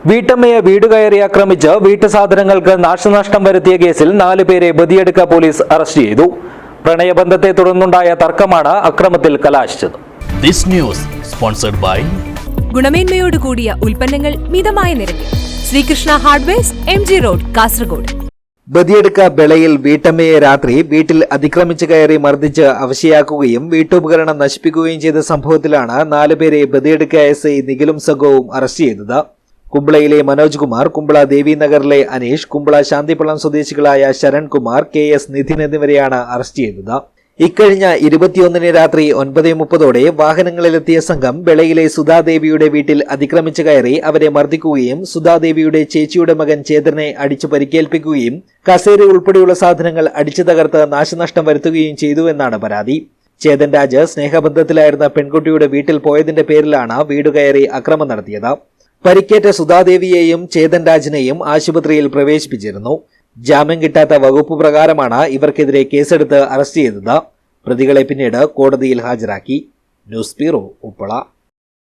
വീട്ടമ്മയെ വീടുകയറി ആക്രമിച്ച് വീട്ടുസാധനങ്ങൾക്ക് നാശനഷ്ടം വരുത്തിയ കേസിൽ 4 പേരെ ബദിയടുക്ക പോലീസ് അറസ്റ്റ് ചെയ്തു. പ്രണയബന്ധത്തെ തുടർന്നുണ്ടായ തർക്കമാണ് അക്രമത്തിൽ കലാശിച്ചത്. ദിസ് ന്യൂസ് സ്പോൺസർഡ് ബൈ ഗുണമേന്മയോട് കൂടിയ ഉൽപ്പന്നങ്ങൾ മിതമായ നിരക്കിൽ Sreekrishna hardwares MG road Kasaragod. Badiyadka ബെളയിൽ വീട്ടമ്മയെ രാത്രി വീട്ടിൽ അതിക്രമിച്ച് കയറി മർദ്ദിച്ച് അവശയാക്കുകയും വീട്ടുപകരണം നശിപ്പിക്കുകയും ചെയ്ത സംഭവത്തിലാണ് 4 പേരെ ബദിയടുക്ക SI നിഖിലും സംഘവും അറസ്റ്റ് ചെയ്തത്. കുമ്പളയിലെ മനോജ് കുമാർ, കുമ്പള ദേവിനഗറിലെ അനീഷ്, കുമ്പള ശാന്തിപ്പള്ളം സ്വദേശികളായ ശരൺകുമാർ, KS നിധിൻ എന്നിവരെയാണ് അറസ്റ്റ് ചെയ്തത്. ഇക്കഴിഞ്ഞ 21-ന് രാത്രി 9:30 വാഹനങ്ങളിലെത്തിയ സംഘം ബെളയിലെ സുധാദേവിയുടെ വീട്ടിൽ അതിക്രമിച്ച് കയറി അവരെ മർദ്ദിക്കുകയും സുധാദേവിയുടെ ചേച്ചിയുടെ മകൻ ചേതനെ അടിച്ചു പരിക്കേൽപ്പിക്കുകയും കസേര ഉൾപ്പെടെയുള്ള സാധനങ്ങൾ അടിച്ചു തകർത്ത് നാശനഷ്ടം വരുത്തുകയും ചെയ്തുവെന്നാണ് പരാതി. ചേതൻ രാജ് സ്നേഹബന്ധത്തിലായിരുന്ന പെൺകുട്ടിയുടെ വീട്ടിൽ പോയതിന്റെ പേരിലാണ് വീടുകയറി അക്രമം നടത്തിയത്. പരിക്കേറ്റ സുധാദേവിയെയും ചേതൻ രാജിനെയും ആശുപത്രിയിൽ പ്രവേശിപ്പിച്ചിരുന്നു. ജാമ്യം കിട്ടാത്ത വകുപ്പ് പ്രകാരമാണ് ഇവർക്കെതിരെ കേസെടുത്ത് അറസ്റ്റ് ചെയ്തത്. പ്രതികളെ പിന്നീട് കോടതിയിൽ ഹാജരാക്കി. News bureau, Uppala.